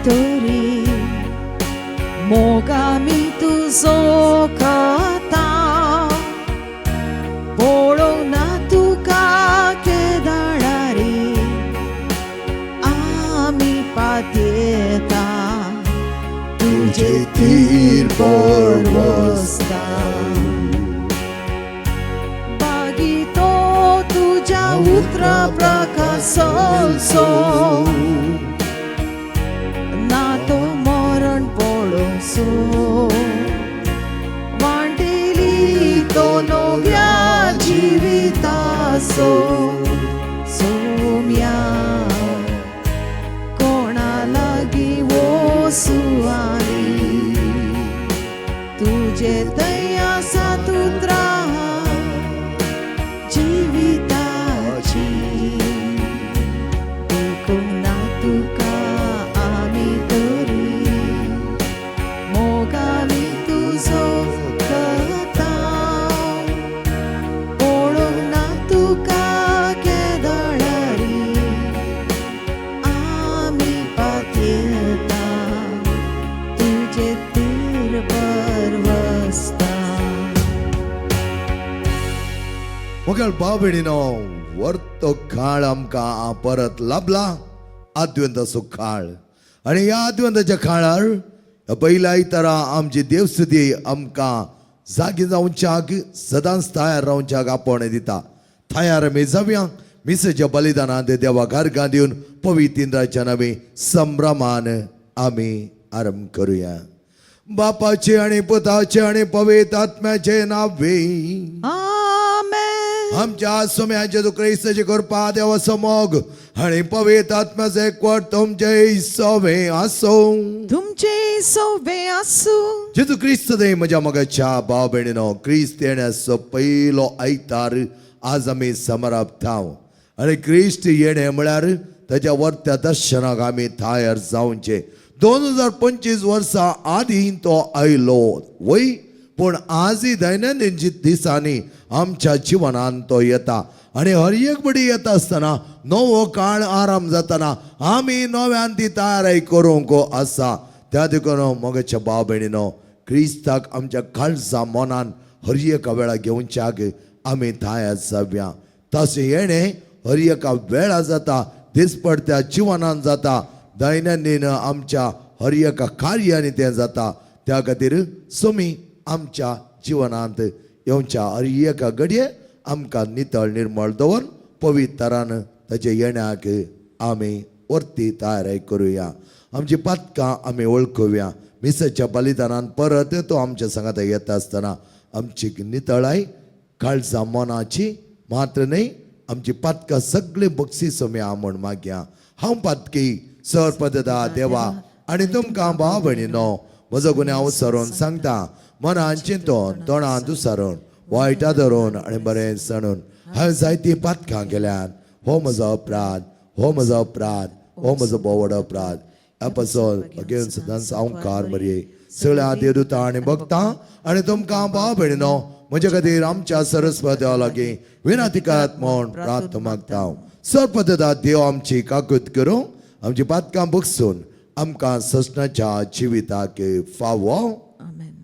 तोरी मोगामी तुझो कथा पळोवंक ना तुका केदाळारी आमी पातयेता तुझे तीर बसता बागीतो तुझ्या उतरा प्रकाशो ना तो मरण पळोवचो वांटेली तो नव्या जिविताचो सोम्या कोणा लागीं वचू आनी तुझे दया सातुत्रा जिविताची देखूंक ना तुका आमी तरी मोगामी तुझो कथा पळोवंक ना तुका केदाळारी आमी पातयेता तुझे तीर बसता. मुखेल भाव भयणीनो वर्तो काळ आमकां परत लाभला आद्वंताचो काळ आनी ह्या आद्वंताच्या काळार पहिल्या तरा आमची देवस्तुती आमकां जागी जावच्याक सदांच तयार रावच्याक आपण दिता. तयार आमी जावया मिसेच्या बलिदानांत देवाक अर्घां दिवन पवित्र इंद्राच्या नवे संभ्रमान आमी आरंभ करुया. बापाचे आनी पुताचे आनी पवित्र आत्म्याचे नावे आमेन. आमच्या सोम्या जेजू क्रिस्ताची कृपा देवा समोग आणि पवित्र आत्म्याचे एकवट तुमचे सोवे आसो. तुमचे सोवे आसू. जेजू क्रिस्त दे म्हज्या मगाच्या भाव भयणीनो क्रिस्त येण्याचो पयलो आयतार आज आमी समरापताव आणि क्रिस्त येणे म्हळ्यार ताच्या वर्त्या दर्शनाक आमी तयार जावचे. 2025 वर्सां आदी तो आयलो वय पण आजही दैनंदिन दिसांनी आमच्या जिवनात तो येता आणि हर एक बडी येता असताना नवो काळ आराम जाताना आमी नव्यान ती तयारी करूंक आसा. त्या देखून मोगाच्या भाव भयणीनो क्रिस्ताक आमच्या काळजा मनान हर एका वेळा घेवच्याक आमी तयार जावया. तशें येणे हर एका वेळा जाता दिसपडत्या जिवनात जाता दैनंदिन आमच्या हर एका कार्यानी तें जाता. त्या खातीर सोमी आमच्या जिवनांत येवच्या हर एका घडये आमकां नितळ निर्मळ दवर पवित्रान ताचे येण्याक आमी वर्ती तयारी करुया. आमची पातकां आमी वळखुया. मिसेच्या बलिदानान परत तो आमच्या सांगात येता आसतना आमची नितळाय काळजा मनाची मात्र न्ही आमची पातकां सगळे बक्षीस आमी म्हण मागया. हांव पातकी सर्पददा देवा आनी तुमकां भाव भयणीनो म्हजो गुन्यांव सरोन सांगता मनान चिंतून तोंडान दुसारून वायटा धरून आनी बरें सणून हांवें जायती पातकां केल्यात. हो म्हजो अपराध, हो म्हजो अपराध, हो म्हजो बोवड अपराध. ह्या पासून घेवन सदांच हांव कार मरये सगळ्या देवदूतां आनी भक्तां आनी तुमकां भाव भयणीनो म्हजे खातीर आमच्या सरस्वती लागीं विनंती करात म्हूण प्रार्थना मागता. सर्पददा देव आमची काकूत करूं आमची पातकां बगसून आमकां ससनाच्या जिविताक फावो. आमेन.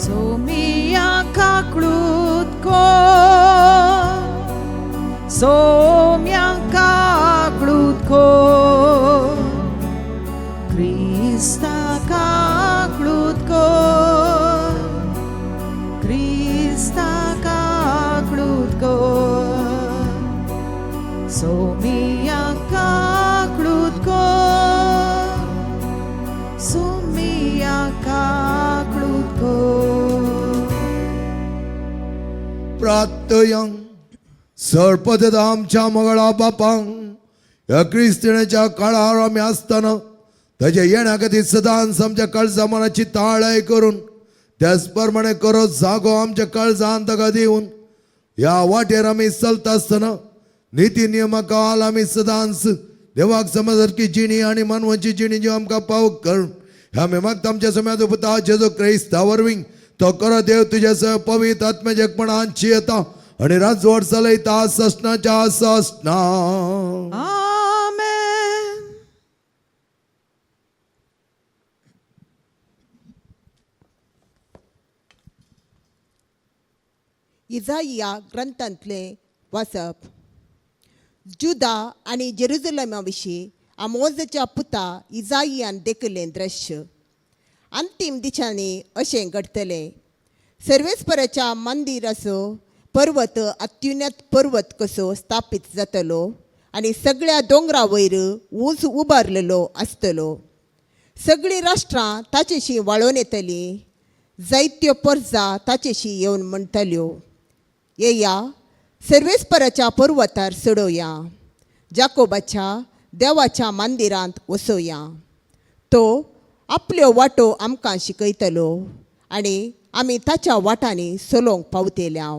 सोमिया काकळूत को सोम्या काकळूत को क्रिस्ता काकळूत को क्रिस्ता काकळूत को सोमिया काकळूत को सोमिया काकळूत को. प्रार्थया. सर्पददा आमच्या मंगळा बापांक ह्या क्रिस्तिणेच्या काळार आमी आसतना ताच्या येण्या खातीर सदांच आमच्या काळजा मनाची ताळाय करून त्याच प्रमाणे करो जागो आमच्या काळजांत ताका दिवन ह्या वाटेर आमी चलता आसतना नीती नियमाकाल आमी सदांच देवाक समजारकी जिणी आनी मानवाची जिणी जी आमकां पावक कर. ह्या आमी मागता आमच्या समेत पुता जेजू क्रिस्ता वरवीं तो करो देव तुज्या पवित्र आत्म्याच्या एकपणांची येता आणि राजवट चलयता ससनाच्या ससना. आमेन. इजाइया ग्रंथांतले वाचप. जुदा आणि जेरुसलेमा विशीं आमोजाच्या पुता इजाइयान देखिल्लें दृश्य. अंतीम दिसांनी अशें घडतलें. सर्वेस्पराच्या मंदिराचो पर्वत अत्युन्नत पर्वत कसो स्थापीत जातलो आनी सगळ्या दोंगरा वयर ऊंच उबारलेलो आसतलो. सगळीं राष्ट्रां ताचेशी वाळून येतलीं. जायत्यो परजा ताचेशी येवन म्हणटल्यो, येया सर्वेस्पराच्या पर्वतार चडोवया, जाकोबाच्या देवाच्या मंदिरांत वसोवया. तो आपल्यो वाटो आमकां शिकयतलो आनी आमी ताच्या वाटांनी चलोवंक पावतल्या.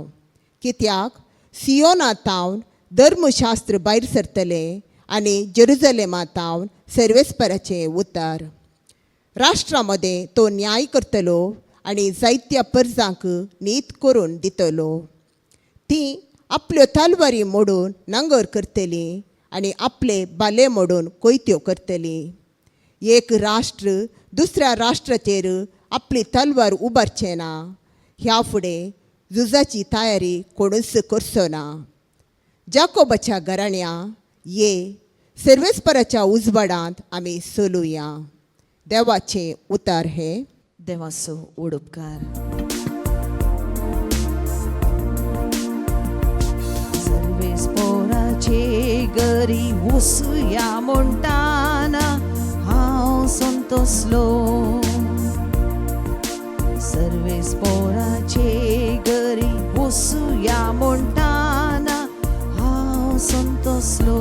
कित्याक सियोनातावन धर्मशास्त्र भायर सरतलें आनी जेरुसलेमातावन सर्वेस्पराचें उतार. राष्ट्रां मदें तो न्याय करतलो आनी जायत्या परजांक नीत करून दितलो. तीं आपल्यो तलवारी मोडून नांगर करतलीं आनी आपले बाले मोडून कोयत्यो करतलीं. एक राष्ट्र दुसऱ्या राष्ट्राचेर आपली तलवार उबारचें ना. ह्या फुडें झुजाची तयारी कोणूच करचो ना. जाकोबाच्या घराण्या, ये सर्वेस्पराच्या उजवाडांत आमी चलुया. देवाचें उतार हे. देवाचो उडोपकार. सर्वेस्पराचे घरी वसुया म्हणटाना हांव संतोसलो. सर्वेस्पराचे घरी वसुया म्हणटाना हांव संतोसलो.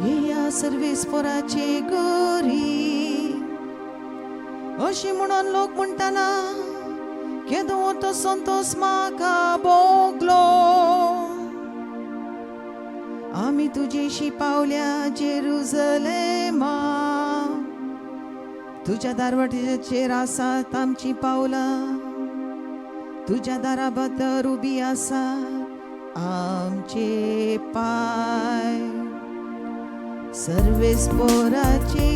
येया सर्वेस्पराचे घरी अशी म्हणून लोक म्हणटाना केदो तो संतोष म्हाका भोगलो. आमी तुजेशी पावल्या जेरुसलेमा, तुज्या दारवाटेचेर आसात आमची पावलां. तुज्या दारा बद्दर उबी आसात आमचे पाय. सर्वेस्पराचे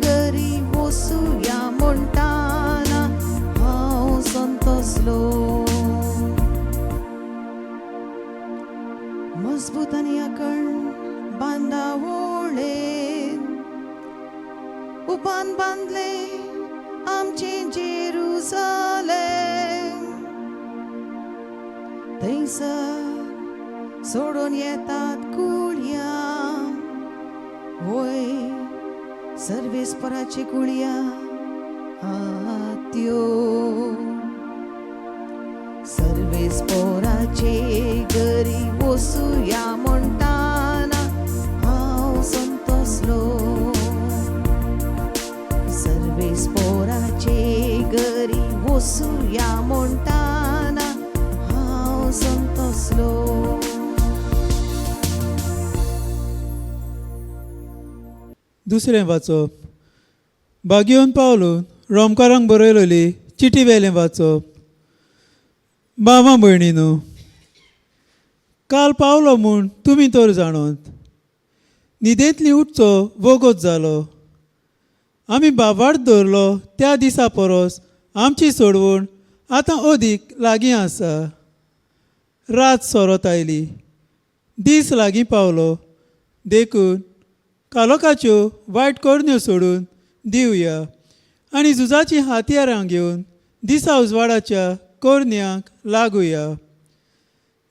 घरी वसुया म्हणटाना हांव संतोसलो. मजबूत आनी अखंड बांदावळेन उबान बांदले आमचे जेरुसलेम. थंयसर सोडून येतात कुळया, वय सर्वेस्पराचे कुळया हात्यो. सर्वेस्पराचे घरी वसुया म्हणटाना हांव संतोसलो. सर्वेस्पराचे घरी वसुया म्हणटाना हांव संतोसलो. दुसरें वाचप. बागयोन पावलून रोमकारांक बरयलेली चिटी वेलें वाचप. भावां भयणीनो, काल पावलो म्हूण तुमी तर जाणोत. न्हिदेंतली उठचो वगत जालो. आमी बाबार्थ धरलो त्या दिसा परस आमची सोडवण आतां अदीक लागीं आसा. रात सोरोत आयली, दीस लागीं पावलो. देखून कालोकाच्यो वायट करण्यो सोडून दिवया आनी झुजाची हातयारां घेवन दिसा उजवाडाच्या करण्यांक लागुया.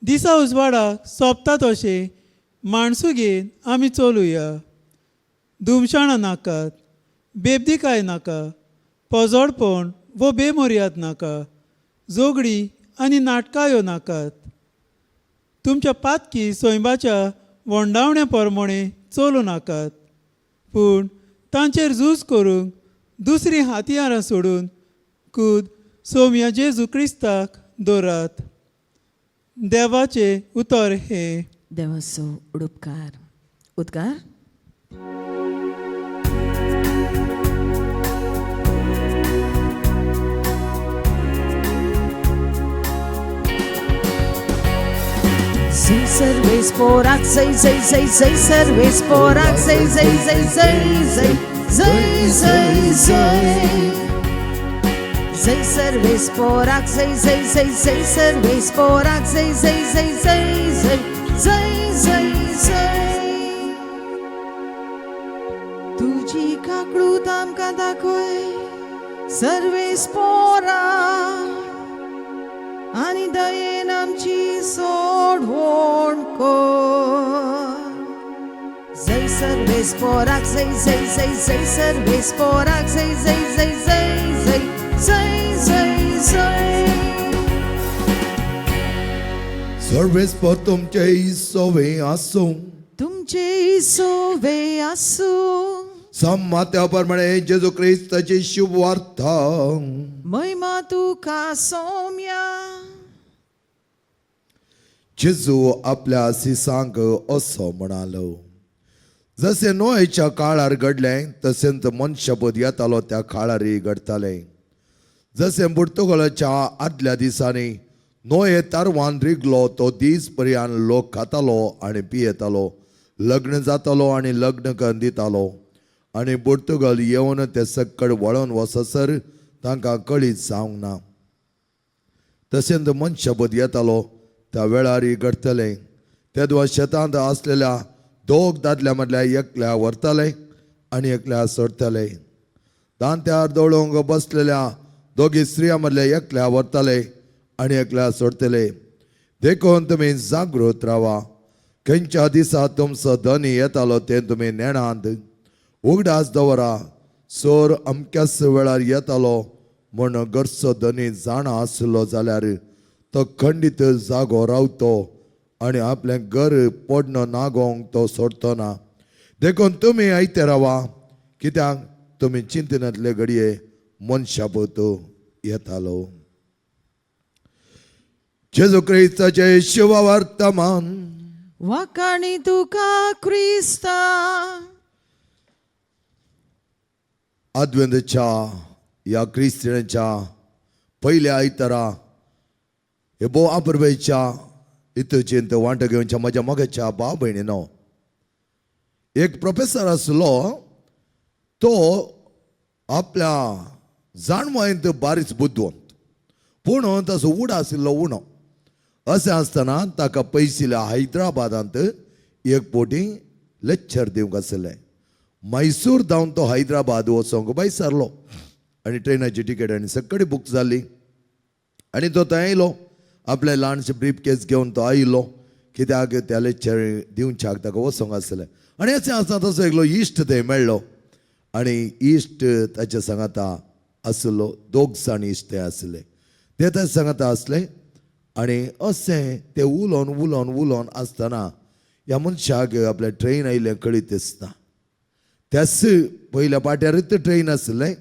दिसा उजवाडाक सोंपता तशें माणसूं घेवन आमी चलुया. धुमशाणां नाकात, बेबदीकाय नाका, पोजोडपण वो बेमर्याद नाका, जोगडी आनी नाटकायो नाकात. तुमच्या पातकी सोयंबाच्या वोंडावण्या प्रमाणे चलूं नाकात, पूण तांचेर झूज करूंक दुसरीं हातयारां सोडून खूद सोम्या जेजू क्रिस्ताक दवरात. देवाचे उतर हे. देवाचो उडोपकार. उद्गार. सर्वेस पोराक जय जय जय जय सर्वेस पोराक जय जय जय जय जय जय जय जय जय सर्वेस पोराक जय जय जय जय सर्वेस पोराक जय जय जय जय जय जय जय जय तुझी काकडू तामकां दाखोय सर्वेस पोरा आणि दयेन आमची सोडवण कर जय सर्वेस पोराक जय जय जय जय सर्वेस पोराक जय जय जय जय जय जय जय जय सर्वेस पर तुमचे सोवे आसूं तुमचे सोवे आसू संमात्याप्रमाणे जेजू ख्रिस्ताची शुभ वार्ता महिमा तुका सौम्या जेजू आपल्या सिसांक असो म्हणालो जसे नोएच्या काळार घडलें तशेंच मनशापूत येतालो त्या काळारय घडतालें जसे पुर्तुगालाच्या आदल्या दिसांनी नोए तारवान रिगलो तो दीस पर्यंत लोक खातालो आनी पियेतालो लग्न जातालो आनी लग्न करून दितालो आनी पुर्तुगाल येवन ते सक्कड वळोन वससर तांकां कळीत जावंक ना तशेंच मनशापूत येतालो त्या वेळारय घडतलें तेदवा शेतांत आसलेल्या दोग दादल्या मदल्या एकल्या व्हरताले आनी एकल्या सोडताले दांत्यार दवळोंक बसलेल्या दोगी स्त्रियां मदल्या एकल्या व्हरताले आनी एकल्या सोडतले देखून तुमी जागृत रावा खंयच्या दिसा तुमचो धनी येतालो ते तुमी नेणांत उगडास दवरा सोर अमक्याच वेळार येतालो म्हूण घरचो धनी जाणा आसलो जाल्यार तो खंडीत जागो रावतो आनी आपलें घर पडनो नागोवंक तो सोडतो ना देखून तुमी आयते रावा कित्याक तुमी चिंतनांतले घडये मनशापूत येतालो जेजू ख्रिस्ताचे शुभ वर्तमान वाकाणी तुका क्रिस्ता अद्वेंतच्या या क्रिस्तियनाच्या पयल्या आयतारा हे भोव आपुरबायेच्या इतुचेंत वांटो घेवच्या म्हज्या मोगाच्या भाव भयणीनो एक प्रोफेसर आसलो तो आपल्या जाणवायेंत बारीच बुद्धवंत पूण ताचो उडो आशिल्लो उणो अशें आसतना ताका पयसिल्या हैदराबादांत एक पोटी लेक्चर दिवंक आसलें मैसूर जावन तो हैदराबाद वचोंक भायर आनी ट्रेनाची तिकेट आनी सगळी बूक जाली आनी तो थंय आयलो आपलें ल्हानशें ब्रीफ केस घेवन तो आयलो कित्याक त्या लेक्चर दिवच्याक ताका वचोंक आसलें आनी अशें आसता तसो एकलो इश्ट थंय मेळ्ळो आनी इश्ट ताचे सांगाता आसलो दोग जाण इश्ट थंय आसले ते ताचे सांगाता आसले आनी अशें ते उलोवन आसतना ह्या मनशाक आपलें ट्रेन आयलें कळीत दिसता त्याच पयल्या पाट्यारूच ट्रेन आसलें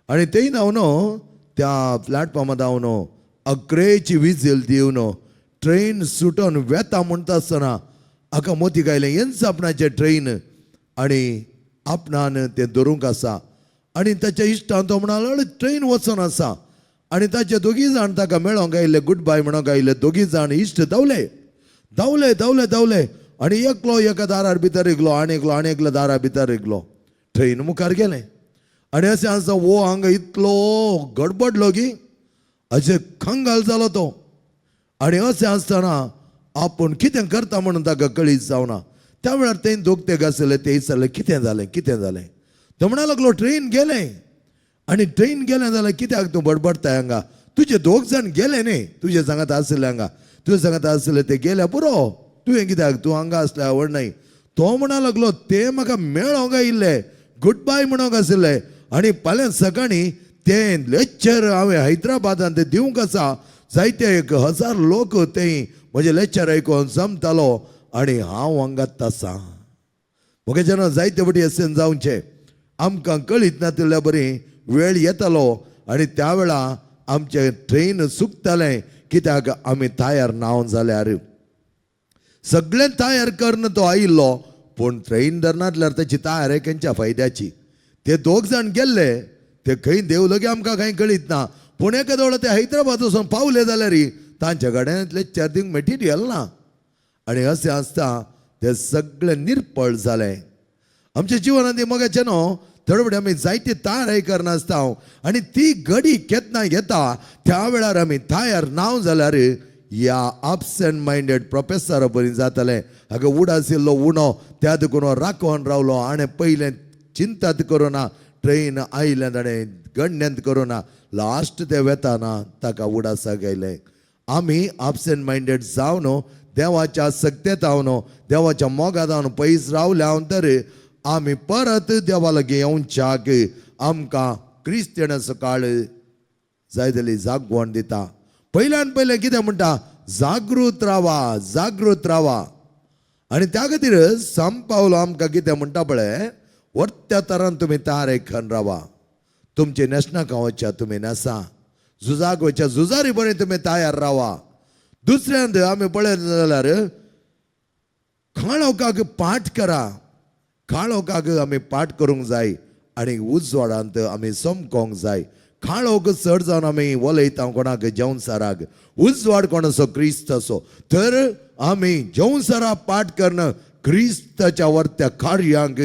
आनी तेय नावन त्या प्लॅटफॉर्मार धांवन 11ची विजील दिवन ट्रेन सुटोन वेता म्हणटा आसतना हाका मोती गायलें हेंच आपणाचें ट्रेन आनी आपणान तें धरूंक आसा आनी ताच्या इश्टान तो म्हणालो ट्रेन वचोन आसा आनी ताचे दोगी जाण ताका मेळोंक आयिल्ले गूड बाय म्हणोंक आयिल्ले दोगी जाण इश्ट धांवले आनी एकलो एका दारार भितर रिगलो आनी एकलो दारा भितर रिगलो ट्रेन मुखार गेलें आनी अशें आसा वो हांगा इतलो गडबडलो की अशें खंगाल जालो तो आनी अशें आसतना आपूण कितें करता म्हणून ताका कळीत जावना त्या वेळार तें दोग ते आसले ते विचारलें कितें जालें तो म्हणूंक लागलो ट्रेन गेलें आनी ट्रेन गेलें जाल्यार कित्याक तूं बडबडताय हांगा तुजे दोग जाण गेले न्ही तुजे सांगात आसले हांगा तुजे सांगात आसले ते गेल्या पुरो तुवें कित्याक तूं हांगा आसल्या आवडनाय तो म्हणा लागलो ते म्हाका मेळोंक आयिल्ले गूड बाय म्हणोंक आसले आनी फाल्यां सकाळीं तें लेक्चर हांवें हैदराबादांत दिवंक आसा जायते 1000 लोक थंय म्हजें लेक्चर आयकून जमतालो आनी हांव हांगात आसां म्हगे जेन्ना जायते फावटी अशें जावचें आमकां कळीत नातिल्ल्या बरी वेळ येतालो आनी त्या वेळा आमचें ट्रेन चुकतालें कित्याक आमी तयार ना जाल्यार सगळें तयार करून तो आयिल्लो पूण ट्रेन धरनातल्यार ताची तयारी खंयच्या फायद्याची ते दोग जाण गेल्ले ते खंय देवलो की आमकां कांय कळीत ना पूण एका दवळा ते हैदराबाद वचून पावले जाल्यार तांच्या गाड्यांतले चार्जिंग मटेरियल ना आणि असे आसता ते सगळें निर्पळ जालें. आमच्या जिवनांत मगाचे न्हू थोडे आमी जायती तयारी करनासता आनी ती घडी केन्ना येता त्या वेळार आमी तयार नाव जाल्यार या अबसेंट मायंडेड प्रोफेसरा बरी जातलें. हाका उडासिल्लो उणो त्या देखून राखोन रावलो आनी पयलें चिंताच करुना, ट्रेन आयलें ताणें गण्यंत करुना, लास्ट ते वेताना ताका उडासाक आयलें. आमी अबसेंट मायंडेड जावन देवाच्या सक्तेत हांव देवाच्या मोगात हांव पयस रावल्या हांव तर आमी परत देवा लागीं येवच्याक आमकां क्रिस्तियनाचो काळ जाय जाली जागवण दिता. पयल्यान पयलें कितें म्हणटा, जागृत रावा, जागृत रावा. आनी त्या खातीर सांत पावलो आमकां कितें म्हणटा पळय, वर्त्या तरान तुमी तयारे खन रावा. तुमचे नेशनाक वयच्या तुमी नेसा, झुजाक वयच्या झुजारी बरें तुमी तयार रावा. दुसऱ्यांद आमी पळयलें जाल्यार काळोखाक पाठ करा, काळोखाक आमी पाठ करूंक जाय आनी उजवाडांत आमी समकोंक जाय. काळोख चड जावन आमी वलयता कोणाक जेवणसाराक, उजवाड कोणाचो क्रिस्त असो तर आमी जेवणसारा पाठ करण क्रिस्ताच्या वर्त्या कार्यांक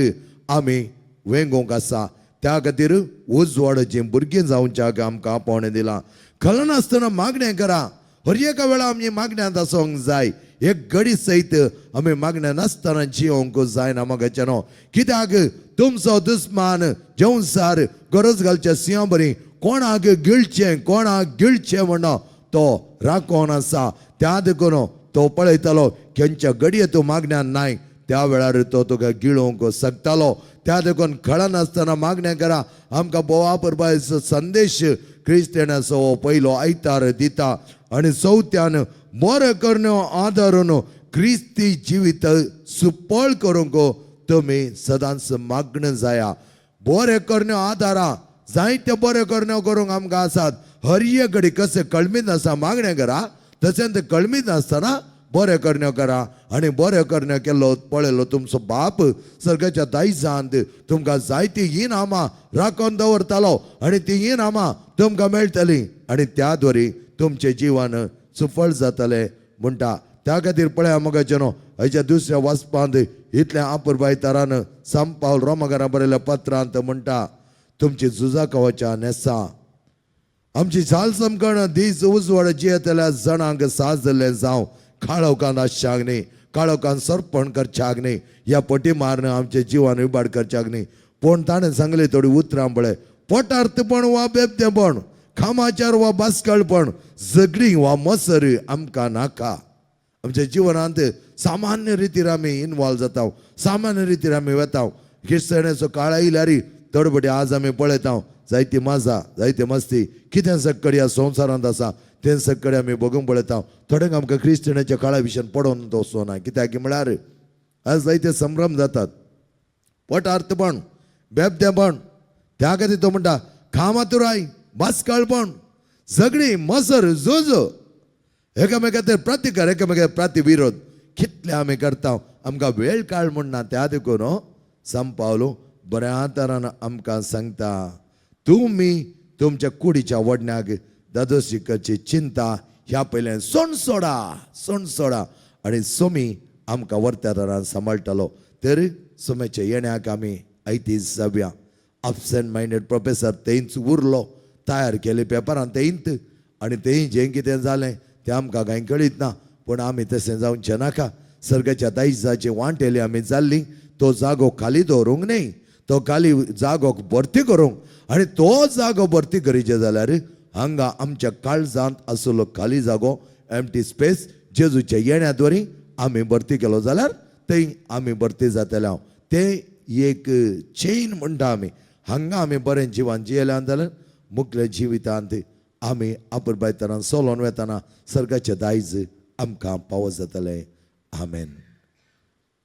आमी वेंगोंक आसा. त्या खातीर उजवाडाची भुरगीं जावच्याक आमकां आपोवणें दिलां. कळनासतना मागणें करा. हर एका वेळा आमी मागण्यांत आसोंक जाय. एक घडी सयत आमी मागण्या नासतना जियोंक जायना मोगाचें न्हू. कित्याक तुमचो दुस्मान जेवणसार गरज घालच्या सिंहा बरी कोणाक गिळचें म्हणून तो राखोन आसा. त्या देखून तो पळयतलो खंयच्या घडये तूं मागण्यान नाय त्या वेळार तो तुका गिळोवंक शकतालो. त्या देखून कळनासतना मागणें करा. आमकां बोवा परबायचो संदेश क्रिस्तियनाचो पयलो आयतार दिता आनी चवथ्यान बरें करण्यो आदारून क्रिस्ती जिवीत सुपळ करूंक तुमी सदांच मागणें जाया. बरें करण्यो आदारा जायते बरें करण्यो करूंक आमकां आसात. हर एक घडी कशें कळमीत आसा मागणें करा, तशें तें कळमीत नासतना बरें करण्यो करा. आनी बरें करण्यो केल्लो पळयलो तुमचो बाप सर्गाच्या दायजांत तुमकां जायती इनामां राखून दवरतालो आनी ती इनामां तुमकां मेळटलीं आनी त्या द्वारे तुमचें जिवन सुफळ जातलें म्हणटा. त्या खातीर पळया मोगाचें न्हू हेच्या दुसऱ्या वाचपांत इतलें आपुरबाय तरान सांत पावल रोमाकारां बरयल्या पत्रांत म्हणटा, तुमची झुजा कवचां नेसा. आमची झाल समकण दीस उजवाड जियेतल्या जणांक साजलें जावं. काळोखान आसच्याक न्ही, काळोखान सरपण करच्याक न्ही, ह्या पटी मारन आमचें जिवन इबाड करच्याक न्ही. पूण ताणें सांगलें थोडी उतरां पळय, पोटार्थपण वा बेबतेपण, खामाचार वा बासकळपण, झगडी वा मसर आमकां नाका. आमच्या जिवनांत सामान्य रितीर आमी इनवॉल्व जाता, सामान्य रितीर आमी वता. क्रिस्तानाचो काळ आयल्यार थोडे आज आमी पळयता जायती मजा, जायती मस्ती, कितें सक्कड ह्या संवसारांत आसा तें सक्कड आमी बघूंक पळयता. थोड्यांक आमकां क्रिस्तियनाच्या काळा विशयान पडोवन वचोना. कित्याक म्हळ्यार आज जायते संभ्रम जातात. पोटार्थपण, बेबतेपण, त्या खातीर तो म्हणटा खामातुराय, बासकाळपण, झगडी, मसर, झूज, एकामेकाचेर प्रतिकार, एकामेकाचेर प्रतिविरोध कितले आमी करता. आमकां वेळ काळ म्हणना. त्या देखून सांत पावलो बऱ्या तरान आमकां सांगता, तुमी तुमच्या कुडीच्या वडण्याक दादोशीकाची चिंता ह्या पयलें सोण सोडा आनी सोमी आमकां वर्त्या तरान सांबाळटलो. तर सोम्याच्या येण्याक आमी आयतीच जावया. अबसेंट मायंडेड प्रोफेसर तेंच उरलो, तयार केले पेपरान तेंत आनी तें जें कितें जालें तें आमकां कांय कळीत ना. पूण आमी तशें जावचें नाका. सर्गाच्या दायजाची वांटेली आमी जाल्ली. तो जागो खाली दवरूंक न्ही, तो खाली जागो भरती करूंक. आनी तो जागो भरती करीचे जाल्यार हांगा आमच्या काळजांत आसलो खाली जागो एम्प्टी स्पेस जेजूच्या येण्याद्वारे आमी भरती केलो जाल्यार थंय आमी भरती जातले. तें एक चेन म्हणटा आमी. हांगा आमी बरें जिवन जियेल्यान जाल्यार मुख्य जिवितांत आमी आपुरबाय तरान सोलोन वेताना सर्गाचें दायज आमकां पावो जातलें. आमेन.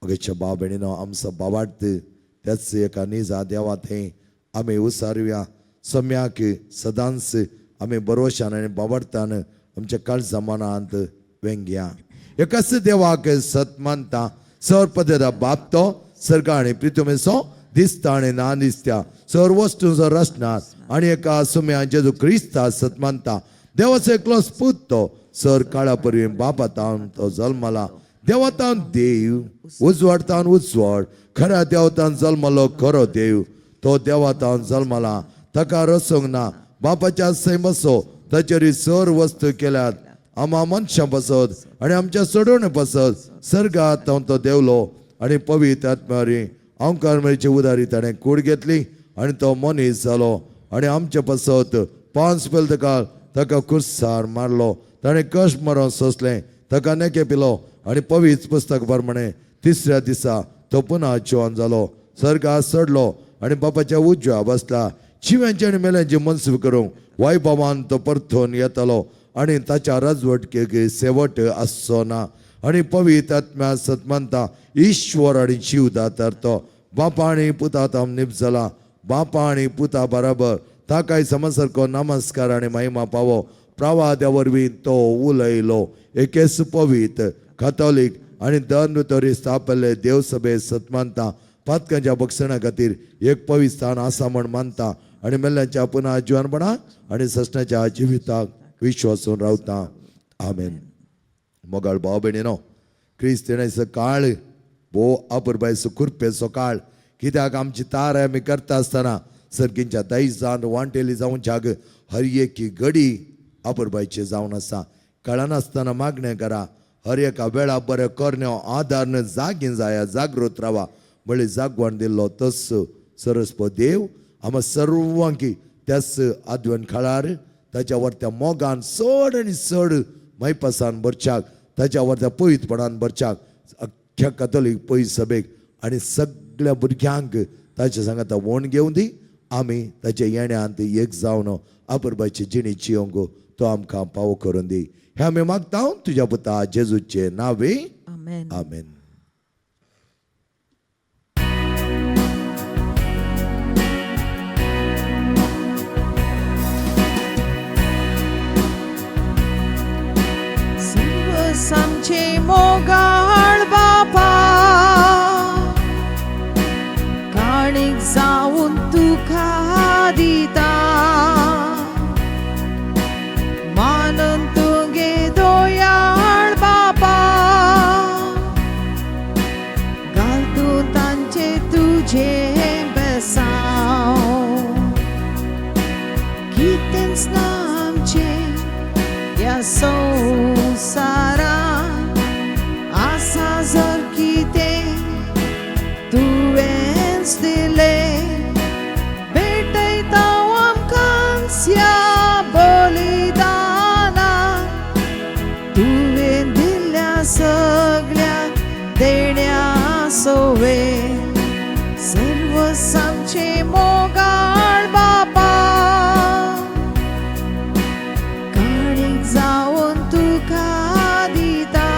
ओगेच्या भाव भयणीनो, आमचो भावार्थ त्याच एका निजा देवा थंय आमी उसारुया. सम्याक सदांच आमी बरोशान आनी बावडतान आमच्या काळजा मनांत वेंगया. एकच देवाक सत मानता, सर्पदेदा बाप तो सर्गा आनी पृथ्वीचो दिसता आनी ना दिसत्या सर्व वस्तूंचो रचना आनी एका सुम्या जेजू क्रिस्ता सत मानता. देवाचो एकलो पूत तो सर काळा परवी बाप आतां तो जल्मला. देवातान देव, उजवाडतान उजवाड, खऱ्या देवतान जल्मलो खरो देव. तो देवातान जल्मला, ताका रसूंक ना. बापाच्या सैम बसो, ताचेर सर वस्तू केल्यात. आम्हा मनशां बसत आनी आमच्या सोडून बसत. सर्गात तो देवलो आनी पवित्र आत्म्यारी ओंकार मेळची उदारी ताणें कूड घेतली आनी तो मनीस जालो आनी आमचे बसत 5 काळ ताका कुर्सार मारलो. ताणें कश्ट मरोन सोंसलें, ताका नेके पिलो आनी पवित्र पुस्तक प्रमाणे तिसऱ्या दिसा तो पुन्हा जिवन जालो. सर्गात चडलो आनी बापाच्या उजव्या बसला. जिव्यांची आनी मेल्यांची मनसूब करूंक वैभवान तो परतून येतलो आनी ताच्या राजवटकेक शेवट आसचो ना. आनी पवित्र आत्म्या सतमंता ईश्वर आनी जीव दातार तो बापा आनी पुता ताम निपजला. बापा आनी पुता बराबर ताकाय समसारको नमस्कार आनी महिमा पावो. प्रवाद्या वरवीं तो उलयलो. एके सुपवित्र कॅथॉलिक आनी दर तरी स्थापले देवसभे सतमंता पातकांच्या भक्षणा खातीर एक पवित्र स्थान आसा म्हण मानता आनी मेल्ल्यांच्या पुन्हा जिवनपणा आनी ससण्याच्या जिविताक विश्वासून रावता. आमेन. मोगाळ भाव भयणीनो, क्रिस्त येण्याचो काळ भोव अपुरबायचो कुरपेचो काळ. कित्याक आमची तार आमी करता आसतना सर्गींच्या दायजान वांटेली जावन जाग हर एकी घडी अपुरबायचे जावन आसा. कळनासतना मागणें करा. हर एका वेळा बरें करण्यो आदारन जागीं जाया, जागृत रावा म्हळ्यार जागवण दिल्लो तस सरस्वत देव आम्हा सर्वांकी त्याच आदवण काळार ताच्या वरत्या मोगान चड आनी चड मैपसान भरच्याक, ताच्या वरत्या पवित्रपणान भरच्याक अख्ख्या कॅथॉलिक पयस सभेक आनी सगळ्या भुरग्यांक ताच्या सांगात वण घेवन दी. आमी ताच्या येण्यांत एक जावन अपुरबायची जिणी जियोंक तो आमकां पावो करून दी. हे आमी मागता तुज्या पुता जेजूचे नांवे. आमेन. आमेन. आमचे मोगाळ बापा, काणीक जाऊन तुका दिता. मानून तुगे दोयाळ बापा, घाल तूं तांचे तुझे बेसांव. कितेंच ना आमचे या संवसारा, आसा जर कितें तुवेंच दिलें. भेटयता आमकांच ह्या बलिदाना, तुवें दिल्ल्या सगळ्या देण्या सोवे. सर्वस आमचे मोगाळ बापा, काणीक जावन तुका दिता.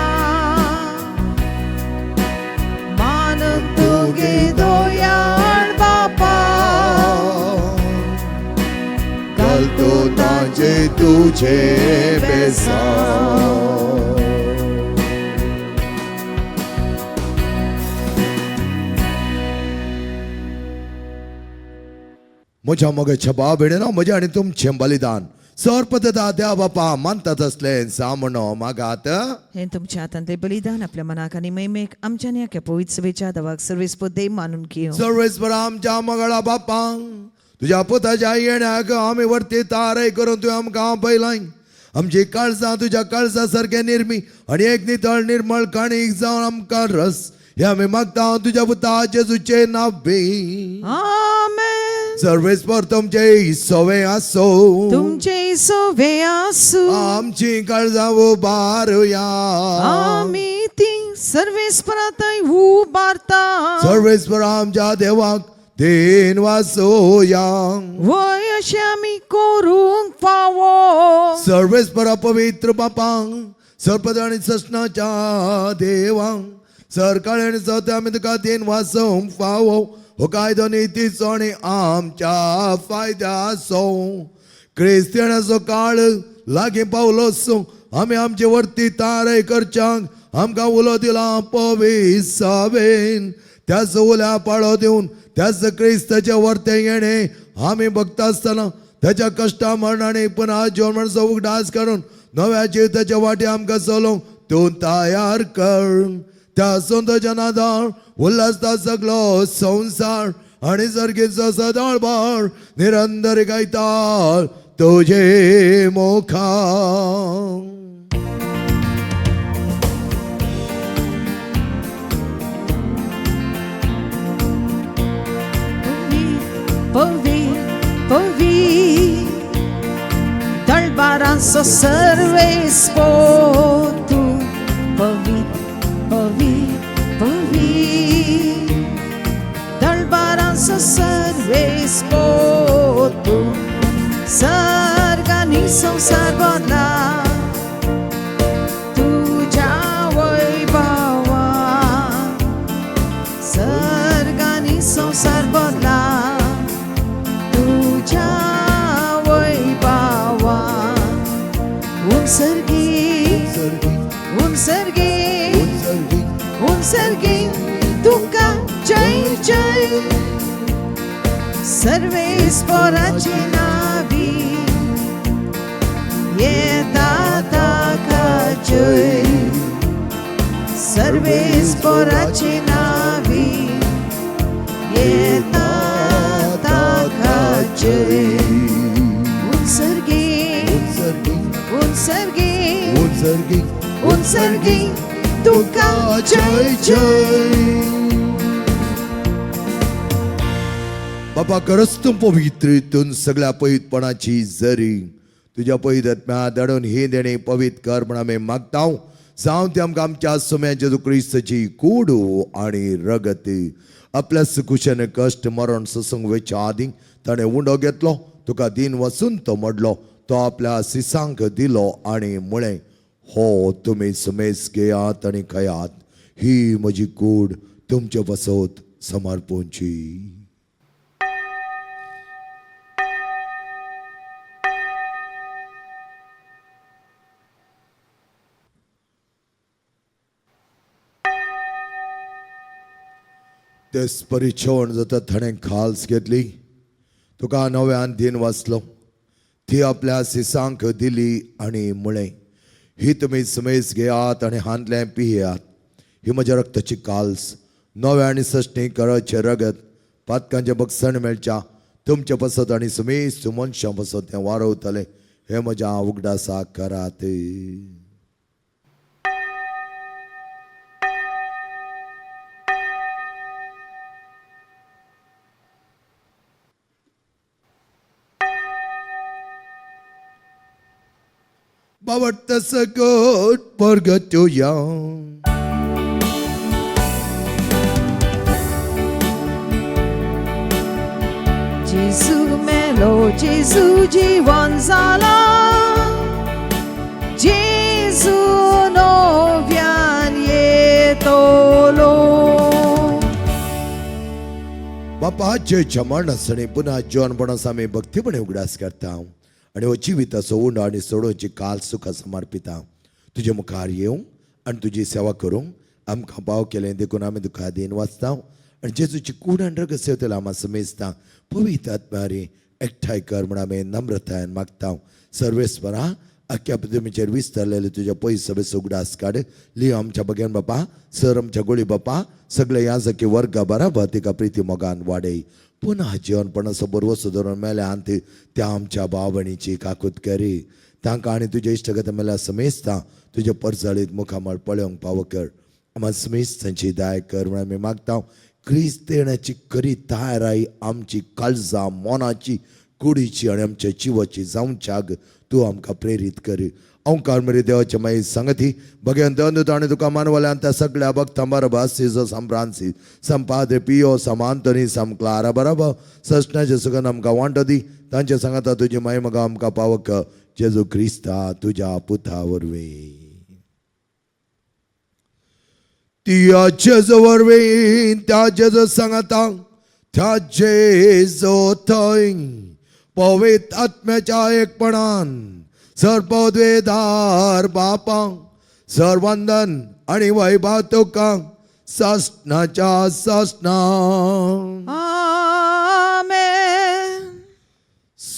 मानून तुगे दोयाळ बापा, घाल तूं तांचे तुझे बेसांव. म्हज्या मोगाच्या भाव भयणीनो, म्हजें आनी तुमचें बलिदान सर्पतदा देवा बापा मानतात असलें सामणो मागात. हे तुमच्या हातांतले बलिदान आपल्या मनाक आनी मैमेक आमच्या नेक्या पवित्र सभेच्या देवाक सर्वेस्पर देव मानून घेवं. सर्वेस्वर आमच्या मंगळा बापा, तुझ्या पुताच्या येण्याक आमी वर्ती तारय करून तुवें आमकां पयलां. आमची काळजां तुज्या काळजा सारके निर्मी आनी एक नितळ निर्मळ काणीक जावन आमकां रस. हे आमी मागता तुज्या पुता जेजूचे नांवे. आमेन. सर्वेस्पर तुमचे सोवे आसो, तुमचे सोवे आसूं. आमची काळजां उबारुया. आमी ती सर्वेस्परांतय उबारता. सर्वेस्पर आमच्या देवाक देन वासोया. वय अशें आमी करूंक फावो. सर्वेस्पर पवित्र बापांक, सर्पद आनी ससनाच्या देवांक, सरकाळे आनी सत्य आमी तुका देन वासोवंक फावो. हो कायदो नितीचो आनी आमच्या फायद्याचो. क्रिस्तियानाचो काळ लागीं पावलो. आमी आमचे वर्ती तारय करच्यांक आमकां उलो दिला पवित्र सभेन. त्याच उल्या पाळो दिवन त्याच क्रिस्ताचे वर्ते येणे आमी बघता आसतना त्याच्या कश्टा मरणाने पुन्हा जीवन म्हणचो उगडास करून नव्या जिविताच्या वाटे आमकां चलोवंक तू तयार कर. त्या सोंताच्या नादार उल्हासता सगळो संसार आणि सर्गीचा सदाळ बाळ निरंतर गायता तुझे Mokha. Powi dal-baranzo serves potu. Powi dal-baranzo serves potu. S'organizzano servona tuja Vaibhava. S'organizzano servona तुझ्या वैभवा. उंसर्गी तुका जय जय. सर्वेस पोराची नावी येतात का जय. सर्वेस पोराची नावी येतात का जय. उंसर्गी तुका जय जय. बाबा खरंच तू पवित्र इथून सगळ्या पवित्रपणाची जरी तुझ्या पवित्र आत्म्या दडून हे देणे पवित्र कर म्हणून आम्ही मागता. जाऊन ते आमकां आमच्या सोम्या जेजू क्रिस्ताची कूड आणि रगत आपल्या सुकुशाने कष्ट मरण ससंग वेच्या आदी ताणें उंडो घेतलो. तुका दिन वचून तो मोडलो. तो आपल्या सिसांक दिलो आणि मुळे हो तुम्ही समेस घेयात आणि खयात. ही म्हजी कूड तुमचे वसत समर्पणची. तेच परिचवण जाता थणें खाल्स घेतली. तुका नव्यान दिन वाचलो. ती आपल्या सिसांक दिली आणि मुळे ही तुम्ही समेस घेयात आणि हांतले पियेयात. ही म्हज्या रक्ताची काल्स नव्या आणि सश्णी करचे रगत पातकांचे बक्षण मेळच्या तुमचे पसत आणि समेस मनशां पसत तें वारवतले. हे म्हज्या उगडासा करात. Bawarta sagot purgatoria. जेजू मेलो जेजू जीवन जाला. जेजू नव्यान येतलो. बापाचे जमण असणे पुन्हा जेवणपणास आम्ही भक्तीपणे उगडास करता आणि हो जिविताचो उंडो आणि सोडोची काल सुख समर्पिता. तुझे मुखार येवं आणि तुझी सेवा करूंक आमकां पाव केलें देखून आमी तुका दिन वाचता आणि जेजूची कूड आनी रगत सेवतले आम्हा समेजता. पवित्र आत्म्यारी एकठांय कर म्हूण आमी नम्रतायेन मागता. सर्वेस्परा अख्ख्या पृथ्वीचेर विस्तारलेले तुझ्या पयस सभेस उगडास काड. लियो आमच्या बगेन बापा. सर आमच्या गोळी बापा. सगळे याजकी वर्ग बराबर तिका प्रिती मोगान वाडय. पुन्हा जेवणपणाचो बरवो सुदारून मेल्या अंत त्या आमच्या भाव भयणीची काकूत करी. तांकां आनी तुजे इश्टगत मेल्या समेजता तुजे परजळीत मुखामळ पळोवंक पाव कर. आम्हा समेजतांची दाय कर म्हूण आमी मागता. क्रिस्त येण्याची खरी तयाराई आमची काळजां मोनाची कुडीची आणि आमच्या जिवाची जावच्याक तू आमकां प्रेरीत कर. ओंकार मरे देवाच्या माई संगती भगवंत अनुत आणि तुका मानवल्यान त्या सगळ्या भक्तां बरोबर सिजो सम फ्रांसीस सम पाद्रे पियो सम आंतोनी सम क्लारा बरोबर सस्नाचे सुगंध आमकां वांटो दी. तांच्या सांगाता तुजी माई मगा आमकां पावक जेजू क्रिस्ता तुज्या पुता वरवीं. त्या जेजू वरवीं त्या जेजू सांगाता त्या जेजू थंय पवित्र आत्म्याच्या एकपणान सर्पद्वेदार बापा सर्वंदन आणि वैभव तुका सासनाच्या सासना. आमेन.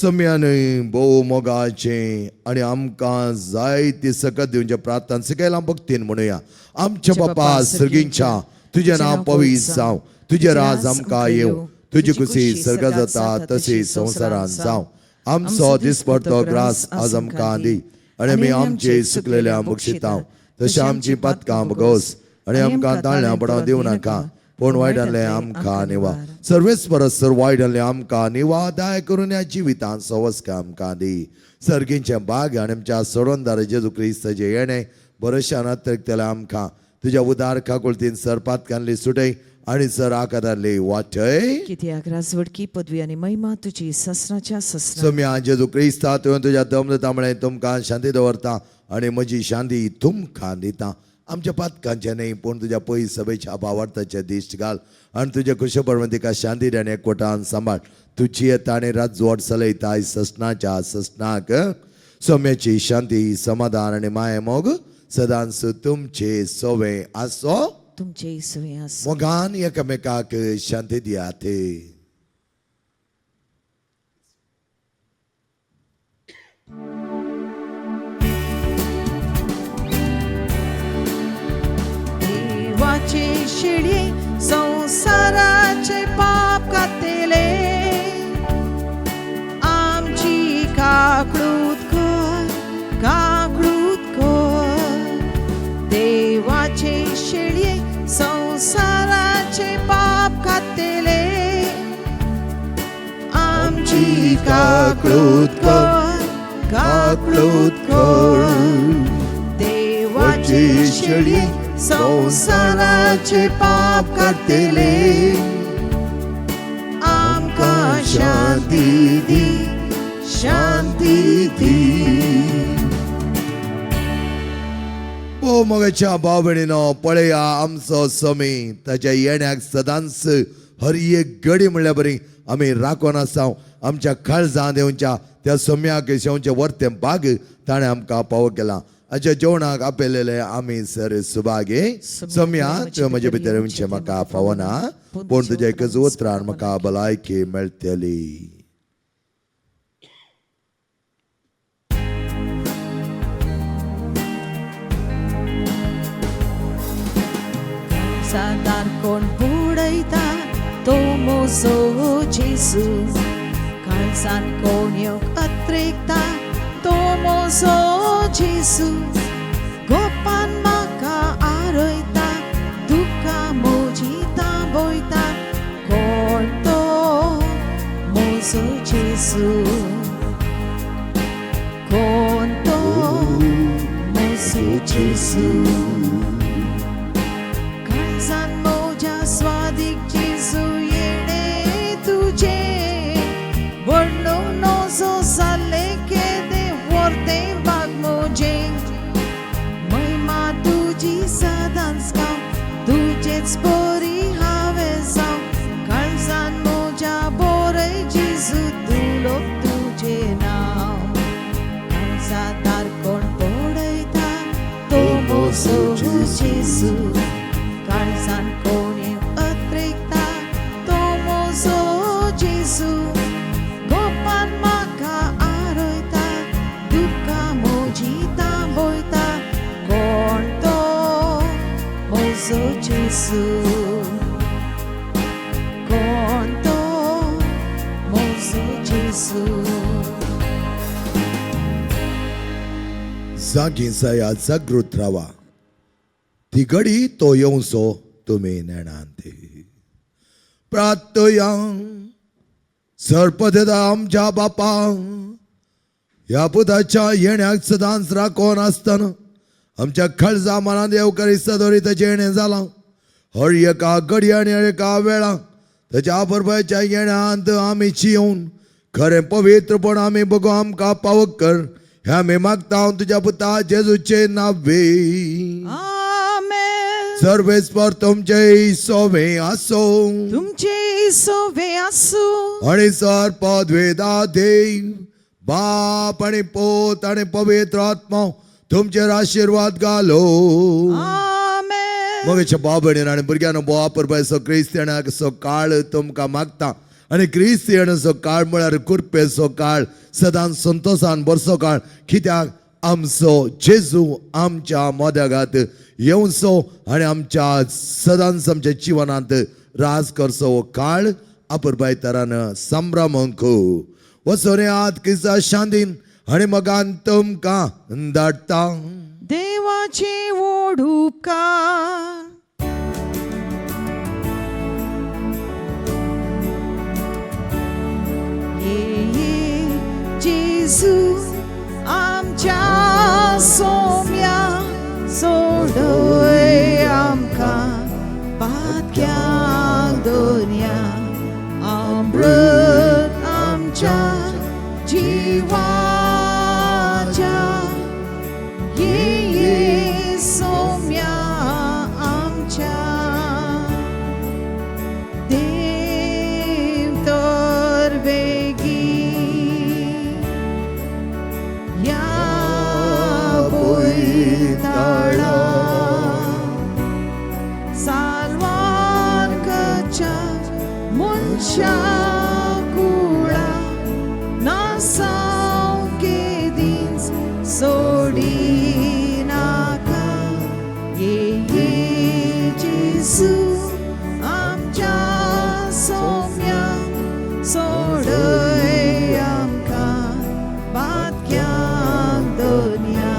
सम्याने भोव मोगाचे आणि आमकां जाय ती सकत दिवचे प्रार्थना सगळ्यां भक्तीन म्हणुया. आमच्या बापा सर्गींच्या तुझे नाव पवित्र जावं, तुझे राज आमकां येवं, तुझी कुशी सर्ग जाता तशी संवसारांत जावं. आमचो दिसपडतो ग्रास आज आमकां दी आणि आमी आमचे सुकलेल्या बक्षितांव तशें आमची पातकां बगोस आणि आमकां ताळण्या पडाव दिवं नाका पूण वायटांतले आमकां निवा. सर्वेस्परस सर वायटांतले आमकां निवा. दया करून ह्या जिवितांत सवस्का आमकां दी. सर्गींचे बाग आनी आमच्या सोडवणदार जेजू क्रिस्ताचे येणे बरोशान अतिरिक्तले आमकां तुज्या उदार काकुळतीन सर पातकांतली सुटय आणि सर आकारांतली वाटय. कित्याक राजवडकी पदवी आनी महिमा तुजी ससनाच्या ससना. सम्या जेजू क्रिस्ता तुवें तुज्या दमदतामुळे तुमकां शांती दवरता आणि म्हजी शांती तुमकां दिता. आमच्या पातकांचे न्ही पूण तुज्या पयस सभेच्या भावार्थाचे दिश्ट घाल आनी तुज्या कुशपर्वंतिका शांती आनी एकवटान सांबाळ. तुजी येता आनी राजवट चलयता ससनाच्या ससनाक. सम्याची शांती समाधान आनी माये मोग सदांच तुमचे सोवे आसो. तुमचे सुवे आसो. मोगान एकामेकाक शांती दियात. देवाचे शिडी संसाराचे पाप कातेले आमची काकळूत कर, काकळूत कर. देवाचे शिडी संसाराचे पाप कातेले आमची काकळूत कर, काकळूत कर. देवाचे शिडी संसाराचे पाप कातेले आमकां शांती दी, शांती दी. ओ मोगाच्या भाव भयणीनो, पळया आमचो स्वामी ताच्या येण्याक सदांच हर एक घडी म्हणल्या बरी आमी राखोन आसाव. आमच्या काळजां देवच्या त्या सम्याक शेवचे वर्ते बाग ताणें आमकां पावो केला. हाच्या जेवणाक आपयलेले आमी सर सुभागे. सम्या तुवें म्हजे भितर येवचें म्हाका फावना पूण तुज्या एकच उतरान म्हाका भलायकी मेळटली. सादार कोण बुडयता तो मोजो जेजू. काळजान कोण येवंक अत्रेकता तो मोजो जेजू. गोपान म्हाका आरयता दुका मोजी तांबयता कोण तो मोजो जेजू. कोण तो मोजो जेजू. काळजान मोज्या स्वादीक जेजू येणे तुजे वर्णूंक नजो जाल्ले केदे वर्ते बाग मोजे. महिमा तुजी सदांच गाव तुजेच बरी हांवें जाव. काळजान मोज्या बरय जेजू तुलोक तुजे नांव. काळजादार कोण पडयता तो मोजो जेजू. काळजान कोण अत्रेकता तो मोजो जेजू. गोपान म्हाका आरयता दुका मोजी तांबयता कोण तो मोजो जेजू. कोण तो मोजो जेजू. जागी जाया जागृत रावा. ती घडी तो येवचो तुमी नेणांत. प्रार्थया सर्पदेदा आमच्या बापा ह्या पुताच्या येण्याक सदांच राखोन आसतना आमच्या काळजा मनात येवकारी सदोरी ताचें येणें जालां. हर एका घडी आनी हर एका वेळा ताच्या बरोबरच्या येण्यांत आमी येवन खरें पवित्रपण आमी बगो आमकां पावक कर. हें आमी मागता हांव तुज्या पुता जेजूचे नांवे. सर्वेस्पर तुमचे सोवे आसो. तुमचे सोवे आसो. आणि सर पदवेदा देव बाप आणि पोत आणि पवित्र आत्मा तुमचेर आशीर्वाद घालो. आमेन. मगच्या भाव भयणीन आनी भुरग्यांनो बोवा परबाय सो क्रिस्तानाक सो काळ तुमकां मागता आनी क्रिस्त येण्याचो काळ म्हळ्यार कृपेचो काळ, सदांच संतोषान बरसो काळ. कित्याक आमचो जेजू आमच्या मोद्यागात येवचो आनी आमच्या सदांच आमच्या जिवनांत राज करचो हो काळ अपुरबायतरान संभ्रमंक वसोऱ्यांत किसा शांतीन आनी मगान तुमकां धाडटा देवाचे व्हड उपकार. ये जेजू आमच्या सोम्या सोडय आमकां पातक्याक दोरया. अमृत आमच्या जिवाच्या ये सोम्या आमच्या देव तर बेगी या बोयताळा सालवान कच्या मनशा कुळा नासाव केदींच सोडी नाका. ये जेजू आमच्या सोम्या सोडय आमकां पातक्याक दोरया.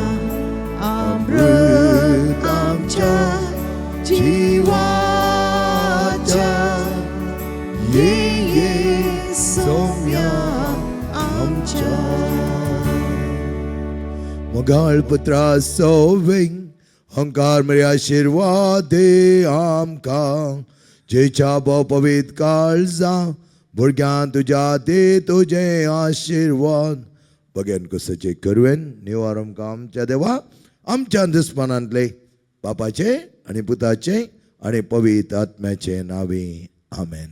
अमृत आमच्या जिवाच्या ये सोम्या आमच्या. मोगाळ पुत्रा सोवेंग हंकार मरे आशीर्वाद दे आमकां. जेच्या भोव पवित्र काळजा भुरग्यां तुज्या दे तुजे आशीर्वाद. भगेन कुसाचे करवेन निवार आमकां आमच्या देवा आमच्या दुस्मानांतले बापाचे आनी पुताचे आनी पवित्र आत्म्याचे नावे आमेन.